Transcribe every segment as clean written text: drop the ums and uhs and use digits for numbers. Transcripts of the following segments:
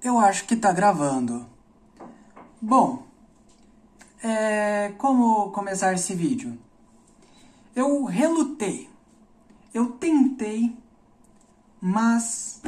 Eu acho que tá gravando. Bom, como começar esse vídeo? Eu relutei, eu tentei, mas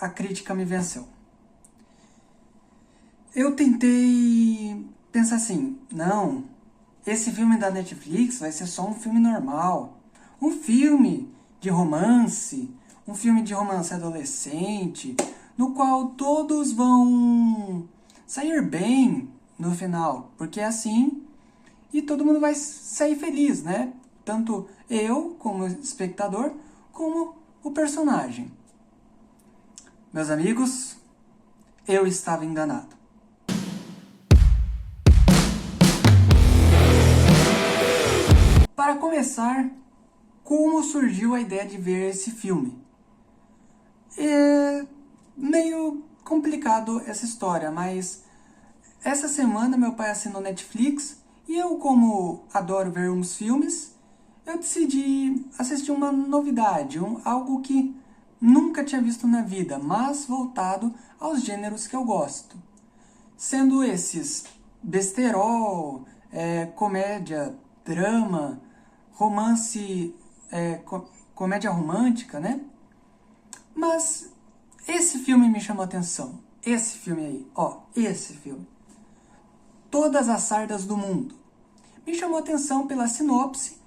a crítica me venceu. Eu tentei pensar assim, não, esse filme da Netflix vai ser só um filme normal. Um filme de romance, um filme de romance adolescente, no qual todos vão sair bem no final, porque é assim e todo mundo vai sair feliz, né? Tanto eu, como espectador, como o personagem. Meus amigos, eu estava enganado. Para começar, como surgiu a ideia de ver esse filme? É meio complicado essa história, mas essa semana meu pai assinou Netflix e eu, como adoro ver uns filmes, eu decidi assistir uma novidade, algo que nunca tinha visto na vida, mas voltado aos gêneros que eu gosto. Sendo esses besterol, comédia, drama, romance, comédia romântica, né? Mas esse filme me chamou a atenção. Esse filme aí, esse filme. Todas as Sardas do Mundo. Me chamou a atenção pela sinopse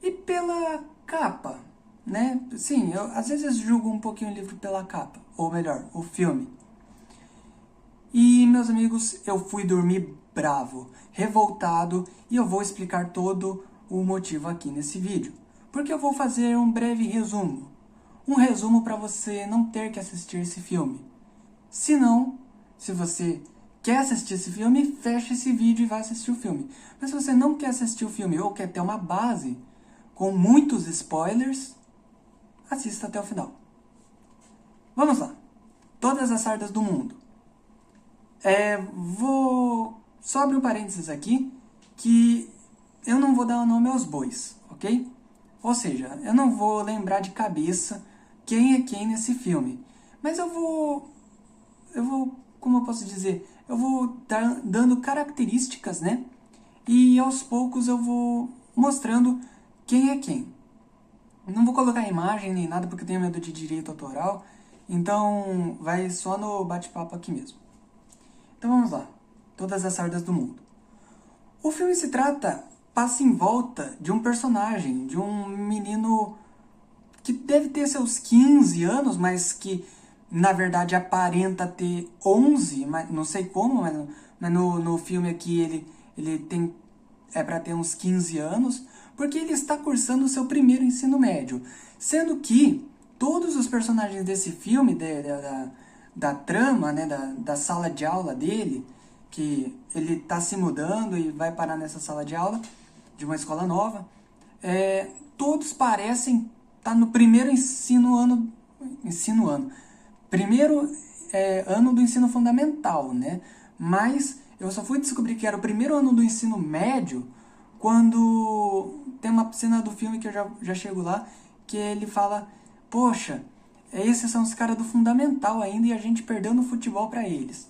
e pela capa, né? Sim, eu às vezes julgo um pouquinho o livro pela capa, ou melhor, o filme. E, meus amigos, eu fui dormir bravo, revoltado, e eu vou explicar todo o motivo aqui nesse vídeo. Porque eu vou fazer um breve resumo. Um resumo para você não ter que assistir esse filme. Se não, se você quer assistir esse filme, fecha esse vídeo e vai assistir o filme. Mas se você não quer assistir o filme ou quer ter uma base com muitos spoilers, assista até o final. Vamos lá. Todas as Sardas do Mundo. Vou só abrir um parênteses aqui, que eu não vou dar o nome aos bois, ok? Ou seja, eu não vou lembrar de cabeça quem é quem nesse filme. Mas eu vou, como eu posso dizer, eu vou dando características, né? E aos poucos eu vou mostrando quem é quem. Não vou colocar imagem nem nada porque eu tenho medo de direito autoral, então vai só no bate-papo aqui mesmo. Então vamos lá. Todas as Sardas do Mundo. O filme passa em volta de um personagem, de um menino que deve ter seus 15 anos, mas que na verdade aparenta ter 11, mas não sei como, mas no filme aqui ele tem para ter uns 15 anos, porque ele está cursando o seu primeiro ensino médio. Sendo que todos os personagens desse filme, da trama, né, da sala de aula dele, que ele está se mudando e vai parar nessa sala de aula de uma escola nova, todos parecem estar no primeiro primeiro ano do ensino fundamental, né? Mas eu só fui descobrir que era o primeiro ano do ensino médio quando tem uma cena do filme que eu já chego lá, que ele fala, poxa, esses são os caras do fundamental ainda e a gente perdeu no futebol para eles.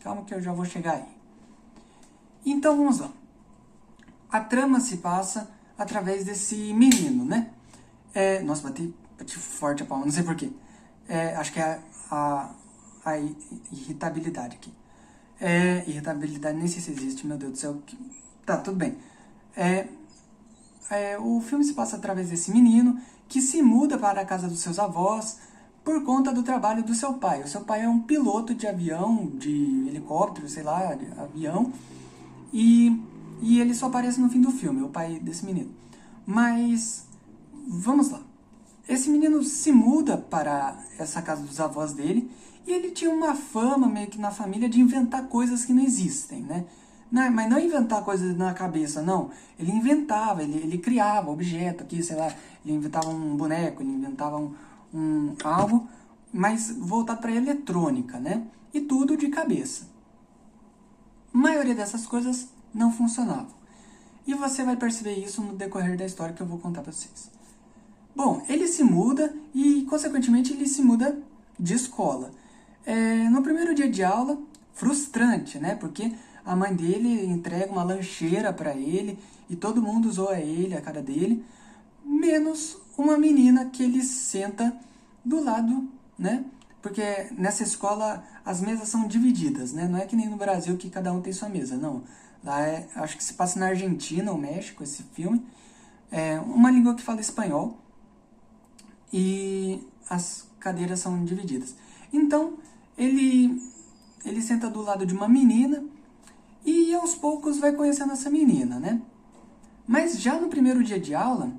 Calma que eu já vou chegar aí. Então vamos lá. A trama se passa através desse menino, né? Nossa, bati forte a palma, não sei porquê. Acho que é a irritabilidade aqui. Irritabilidade, nem sei se existe, meu Deus do céu. Tá, tudo bem. O filme se passa através desse menino que se muda para a casa dos seus avós por conta do trabalho do seu pai. O seu pai é um piloto de avião, de helicóptero, sei lá, de avião, e ele só aparece no fim do filme, o pai desse menino. Mas, vamos lá. Esse menino se muda para essa casa dos avós dele e ele tinha uma fama meio que na família de inventar coisas que não existem, né? Mas não inventar coisas na cabeça, não. Ele inventava, ele criava objeto aqui, sei lá, ele inventava um boneco, ele inventava algo, mas voltado para a eletrônica, né? E tudo de cabeça. A maioria dessas coisas não funcionavam. E você vai perceber isso no decorrer da história que eu vou contar para vocês. Bom, ele se muda e, consequentemente, ele se muda de escola. No primeiro dia de aula, frustrante, né? Porque a mãe dele entrega uma lancheira para ele e todo mundo zoa ele, a cara dele, menos uma menina que ele senta do lado, né? Porque nessa escola as mesas são divididas, né? Não é que nem no Brasil que cada um tem sua mesa, não. Lá acho que se passa na Argentina ou México esse filme. É uma língua que fala espanhol e as cadeiras são divididas. Então, ele senta do lado de uma menina e aos poucos vai conhecendo essa menina, né? Mas já no primeiro dia de aula,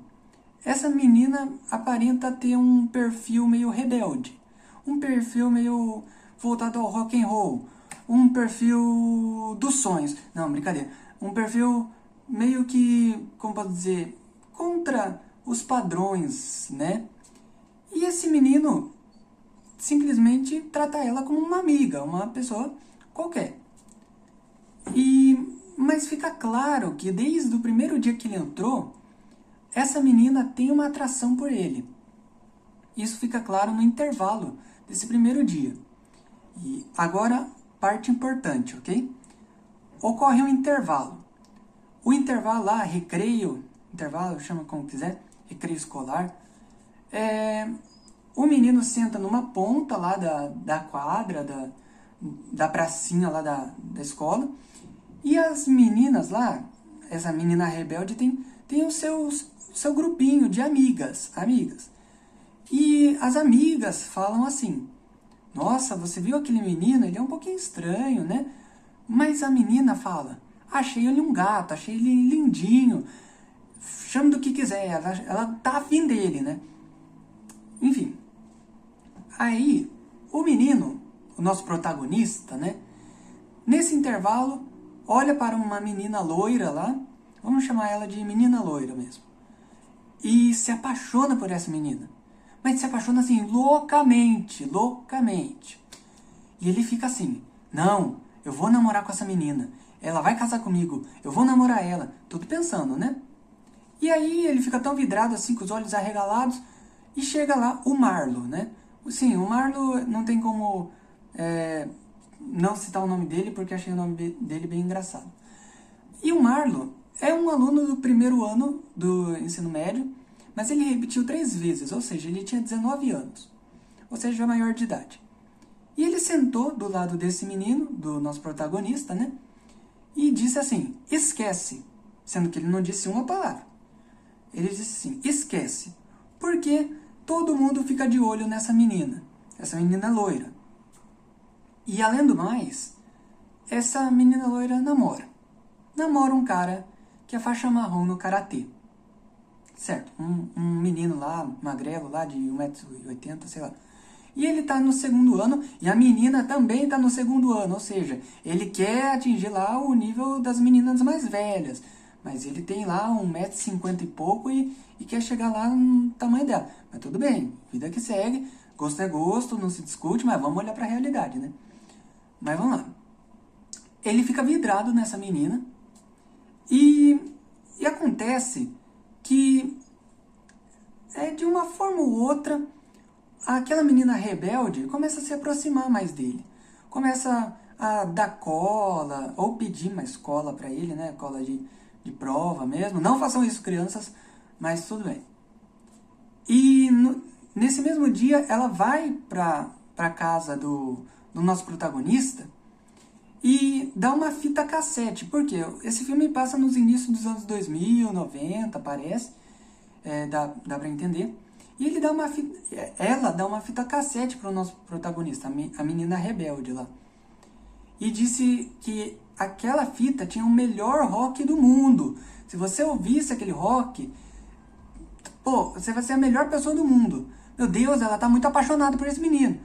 essa menina aparenta ter um perfil meio rebelde, um perfil meio voltado ao rock and roll, um perfil dos sonhos. Não, brincadeira. Um perfil meio que, como posso dizer, contra os padrões, né? E esse menino simplesmente trata ela como uma amiga, uma pessoa qualquer. Mas fica claro que desde o primeiro dia que ele entrou, essa menina tem uma atração por ele. Isso fica claro no intervalo desse primeiro dia. E agora, parte importante, ok? Ocorre um intervalo. O intervalo lá, recreio, intervalo, chama como quiser, recreio escolar, o menino senta numa ponta lá da quadra, da pracinha lá da escola, e as meninas lá, essa menina rebelde tem o seu grupinho de amigas. E as amigas falam assim: nossa, você viu aquele menino? Ele é um pouquinho estranho, né? Mas a menina fala: achei ele um gato, achei ele lindinho, chame do que quiser, ela tá afim dele, né? Enfim, aí o menino, o nosso protagonista, né? Nesse intervalo, olha para uma menina loira lá, vamos chamar ela de menina loira mesmo, e se apaixona por essa menina. Mas se apaixona assim, loucamente. E ele fica assim: não, eu vou namorar com essa menina, ela vai casar comigo, eu vou namorar ela, tudo pensando, né? E aí ele fica tão vidrado assim, com os olhos arregalados, e chega lá o Marlo, né? Sim, o Marlo não tem como não citar o nome dele, porque achei o nome dele bem engraçado. E o Marlo é um aluno do primeiro ano do ensino médio, mas ele repetiu 3 vezes, ou seja, ele tinha 19 anos, ou seja, já maior de idade. E ele sentou do lado desse menino, do nosso protagonista, né? E disse assim: esquece, sendo que ele não disse uma palavra. Ele disse assim: esquece, porque todo mundo fica de olho nessa menina, essa menina loira. E além do mais, essa menina loira namora um cara que é faixa marrom no karatê. Certo, um menino lá, magrelo lá, de 1,80 m, sei lá. E ele tá no segundo ano, e a menina também tá no segundo ano, ou seja, ele quer atingir lá o nível das meninas mais velhas, mas ele tem lá 1,50 m e pouco e quer chegar lá no tamanho dela. Mas tudo bem, vida que segue, gosto é gosto, não se discute, mas vamos olhar pra realidade, né? Mas vamos lá. Ele fica vidrado nessa menina, e acontece que, de uma forma ou outra, aquela menina rebelde começa a se aproximar mais dele. Começa a dar cola, ou pedir mais cola pra ele, né? Cola de prova mesmo. Não façam isso, crianças, mas tudo bem. E nesse mesmo dia, ela vai pra casa do nosso protagonista e dá uma fita cassete. Por quê? Esse filme passa nos inícios dos anos 2000, 90, parece. Dá pra entender. E ela dá uma fita cassete pro nosso protagonista, a menina rebelde lá. E disse que aquela fita tinha o melhor rock do mundo. Se você ouvisse aquele rock, você vai ser a melhor pessoa do mundo. Meu Deus, ela tá muito apaixonada por esse menino.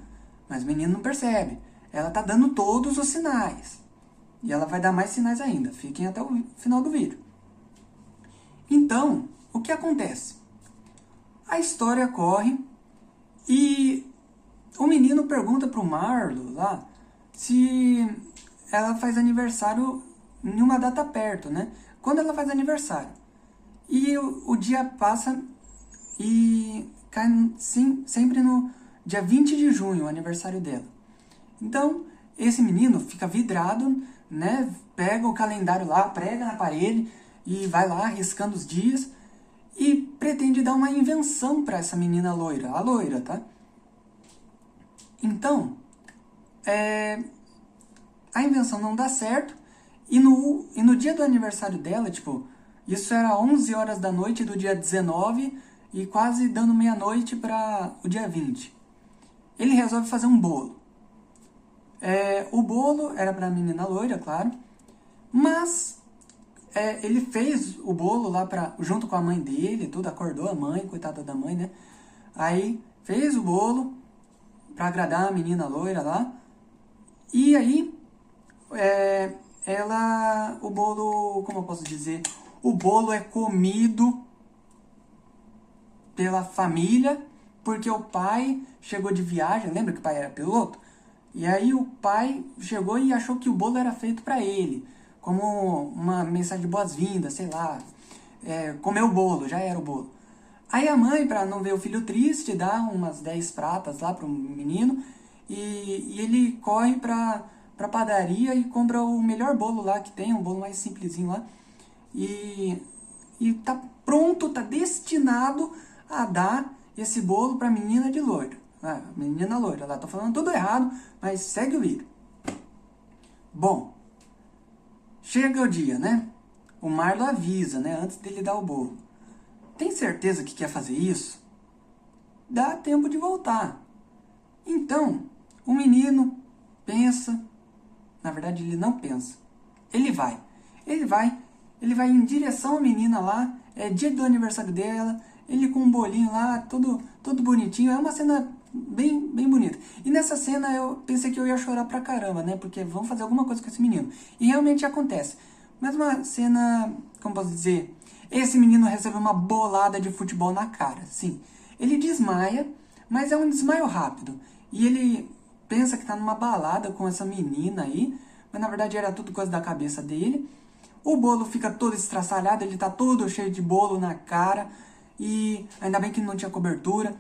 Mas o menino não percebe. Ela tá dando todos os sinais. E ela vai dar mais sinais ainda. Fiquem até o final do vídeo. Então, o que acontece? A história corre e o menino pergunta pro Marlo lá se ela faz aniversário em uma data perto, né? Quando ela faz aniversário. E o dia passa e cai sempre no dia 20 de junho, o aniversário dela. Então, esse menino fica vidrado, né? Pega o calendário lá, prega na parede e vai lá riscando os dias e pretende dar uma invenção para essa menina loira, a loira, tá? Então, a invenção não dá certo e no dia do aniversário dela, tipo, isso era 11 horas da noite do dia 19 e quase dando meia-noite para o dia 20. Ele resolve fazer um bolo. O bolo era para a menina loira, claro, mas ele fez o bolo lá junto com a mãe dele, tudo, acordou a mãe, coitada da mãe, né? Aí fez o bolo para agradar a menina loira lá. E aí, o bolo, como eu posso dizer? O bolo é comido pela família, porque o pai chegou de viagem, lembra que o pai era piloto? E aí o pai chegou e achou que o bolo era feito para ele, como uma mensagem de boas-vindas, sei lá. Comeu o bolo, já era o bolo. Aí a mãe, para não ver o filho triste, dá umas 10 pratas lá pro menino e ele corre pra padaria e compra o melhor bolo lá que tem, um bolo mais simplesinho lá. E tá pronto, tá destinado a dar esse bolo pra menina de loira. Menina loira, lá tô falando tudo errado, mas segue o vídeo. Bom, chega o dia, né? O Marlo avisa, né? Antes dele dar o bolo. Tem certeza que quer fazer isso? Dá tempo de voltar. Então, o menino pensa. Na verdade, ele não pensa. Ele vai. Ele vai em direção à menina lá. É dia do aniversário dela. Ele com um bolinho lá, todo bonitinho. É uma cena bem, bem bonita. E nessa cena eu pensei que eu ia chorar pra caramba, né? Porque vamos fazer alguma coisa com esse menino. E realmente acontece. Mas uma cena, como posso dizer? Esse menino recebe uma bolada de futebol na cara, sim. Ele desmaia, mas é um desmaio rápido. E ele pensa que tá numa balada com essa menina aí, mas na verdade era tudo coisa da cabeça dele. O bolo fica todo estraçalhado, ele tá todo cheio de bolo na cara, e ainda bem que não tinha cobertura.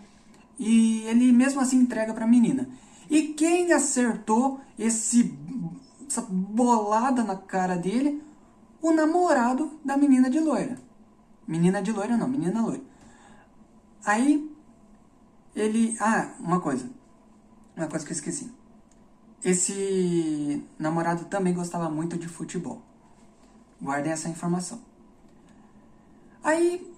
E ele mesmo assim entrega pra menina. E quem acertou essa bolada na cara dele? O namorado da menina de loira. Menina de loira não, menina loira. Aí, ele... uma coisa que eu esqueci. Esse namorado também gostava muito de futebol. Guardem essa informação. Aí,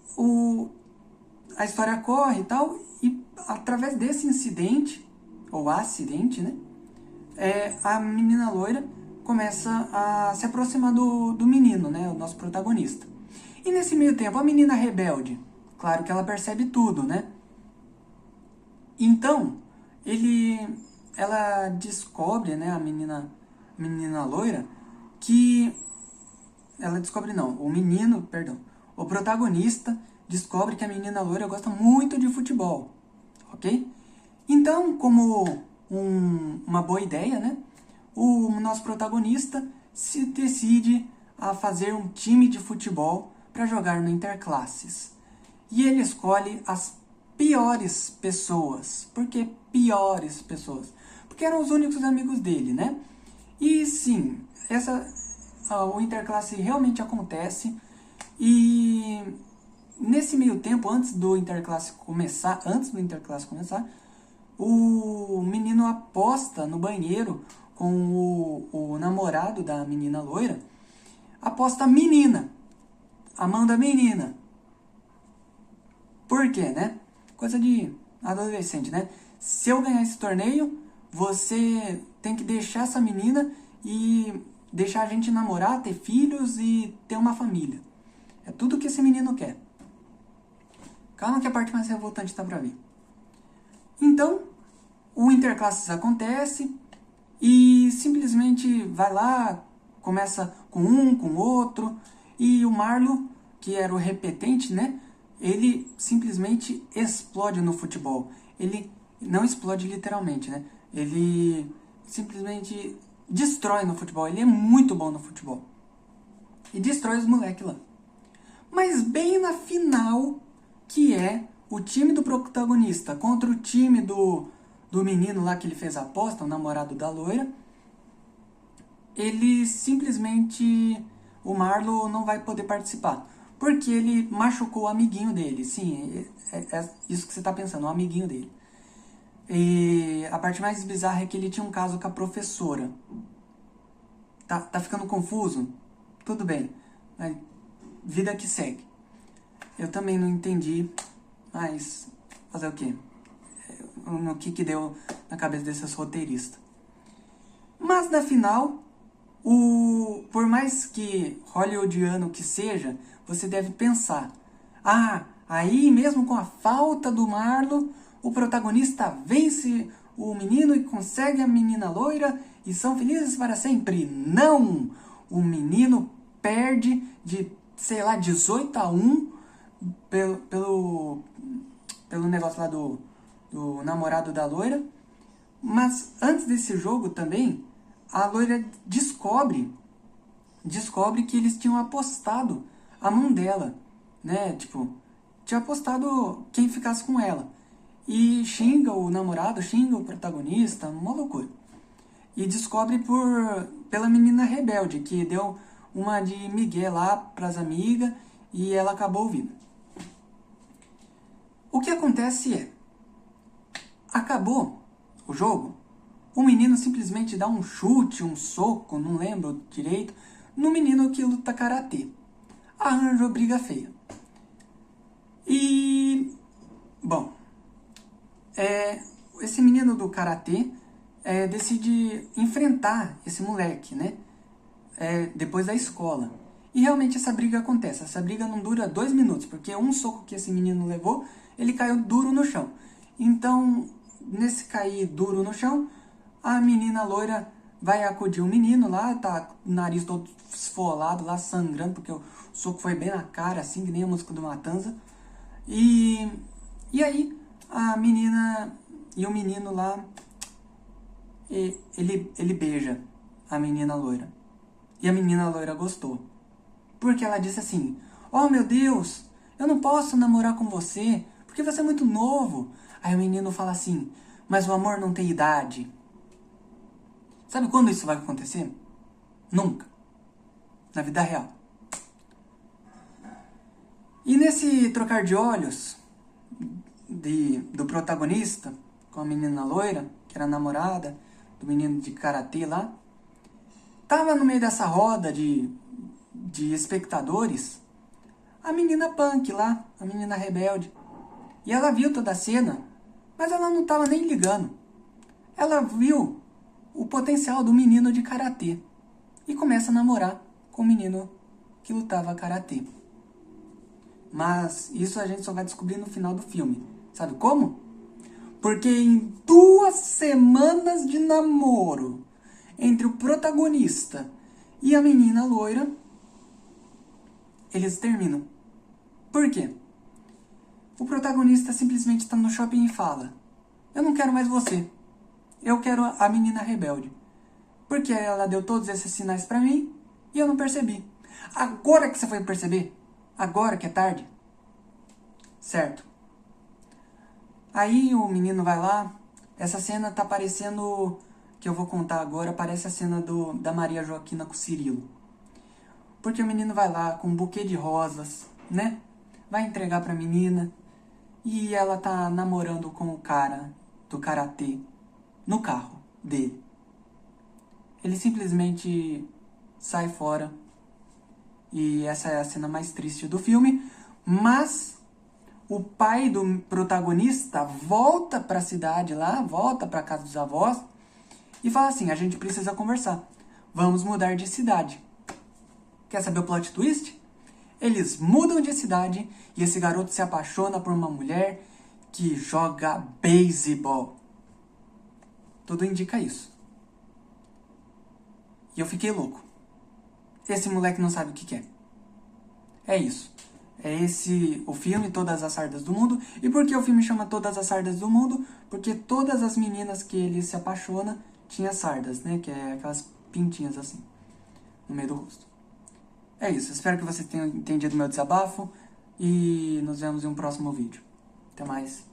a história corre e tal, e através desse incidente, ou acidente, né? A menina loira começa a se aproximar do menino, né? O nosso protagonista. E nesse meio tempo, a menina rebelde, claro que ela percebe tudo, né? Então, ela descobre, né, a menina loira, que... Ela descobre não, o protagonista descobre que a menina loira gosta muito de futebol, ok? Então, como uma boa ideia, né? O nosso protagonista se decide a fazer um time de futebol para jogar no Interclasses. E ele escolhe as piores pessoas. Por que piores pessoas? Porque eram os únicos amigos dele, né? E sim, o Interclasse realmente acontece. E nesse meio tempo, antes do Interclasse começar, o menino aposta no banheiro com o namorado da menina loira. Aposta menina. A mão da menina. Por quê, né? Coisa de adolescente, né? Se eu ganhar esse torneio, você tem que deixar essa menina e deixar a gente namorar, ter filhos e ter uma família. É tudo que esse menino quer. Calma que a parte mais revoltante tá pra vir. Então, o Interclasses acontece e simplesmente vai lá, começa com um, com outro, e o Marlo, que era o repetente, né? Ele simplesmente explode no futebol. Ele não explode literalmente, né? Ele simplesmente destrói no futebol. Ele é muito bom no futebol. E destrói os moleques lá. Mas bem na final, que é o time do protagonista contra o time do do menino lá que ele fez a aposta, o namorado da loira, ele simplesmente, o Marlo não vai poder participar, porque ele machucou o amiguinho dele. Sim, é isso que você está pensando, o amiguinho dele. E a parte mais bizarra é que ele tinha um caso com a professora. Tá ficando confuso? Tudo bem, mas vida que segue. Eu também não entendi, mas fazer o quê? No que deu na cabeça desses roteiristas. Mas na final, por mais que hollywoodiano que seja, você deve pensar: ah, aí mesmo com a falta do Marlo, o protagonista vence o menino e consegue a menina loira e são felizes para sempre. Não! O menino perde de, sei lá, 18-1 pelo negócio lá do namorado da loira. Mas antes desse jogo também, a loira descobre que eles tinham apostado a mão dela, né? Tipo, tinha apostado quem ficasse com ela. E xinga o namorado, xinga o protagonista, uma loucura. E descobre pela menina rebelde, que deu uma de migué lá pras amigas e ela acabou ouvindo. O que acontece é, acabou o jogo, o menino simplesmente dá um chute, um soco, não lembro direito, no menino que luta karatê. Arranjou briga feia. E, bom, esse menino do karatê decide enfrentar esse moleque, né? Depois da escola. E realmente essa briga acontece. Essa briga não dura 2 minutos, porque um soco que esse menino levou, ele caiu duro no chão. Então, nesse cair duro no chão, a menina loira vai acudir o menino lá, tá com o nariz todo esfolado lá, sangrando, porque o soco foi bem na cara, assim, que nem a música do Matanza. E aí, a menina e o menino lá, ele beija a menina loira. E a menina loira gostou. Porque ela disse assim: oh meu Deus, eu não posso namorar com você, porque você é muito novo. Aí o menino fala assim: mas o amor não tem idade. Sabe quando isso vai acontecer? Nunca. Na vida real. E nesse trocar de olhos do protagonista com a menina loira, que era a namorada do menino de karatê lá, tava no meio dessa roda de espectadores a menina punk lá, a menina rebelde. E ela viu toda a cena, mas ela não tava nem ligando. Ela viu o potencial do menino de karatê e começa a namorar com o menino que lutava karatê. Mas isso a gente só vai descobrir no final do filme. Sabe como? Porque em 2 semanas de namoro entre o protagonista e a menina loira, eles terminam. Por quê? O protagonista simplesmente está no shopping e fala: eu não quero mais você. Eu quero a menina rebelde. Porque ela deu todos esses sinais pra mim e eu não percebi. Agora que você foi perceber? Agora que é tarde? Certo. Aí o menino vai lá. Essa cena tá parecendo, que eu vou contar agora, parece a cena da Maria Joaquina com o Cirilo. Porque o menino vai lá com um buquê de rosas, né? Vai entregar pra menina. E ela tá namorando com o cara do karatê no carro dele. Ele simplesmente sai fora. E essa é a cena mais triste do filme. Mas o pai do protagonista volta pra cidade lá, volta pra casa dos avós e fala assim: a gente precisa conversar. Vamos mudar de cidade. Quer saber o plot twist? Eles mudam de cidade e esse garoto se apaixona por uma mulher que joga beisebol. Tudo indica isso. E eu fiquei louco. Esse moleque não sabe o que quer. É isso. É esse o filme, Todas as Sardas do Mundo. E por que o filme chama Todas as Sardas do Mundo? Porque todas as meninas que ele se apaixona tinham sardas, né? Que é aquelas pintinhas assim, no meio do rosto. É isso. Espero que vocês tenham entendido meu desabafo. E nos vemos em um próximo vídeo. Até mais.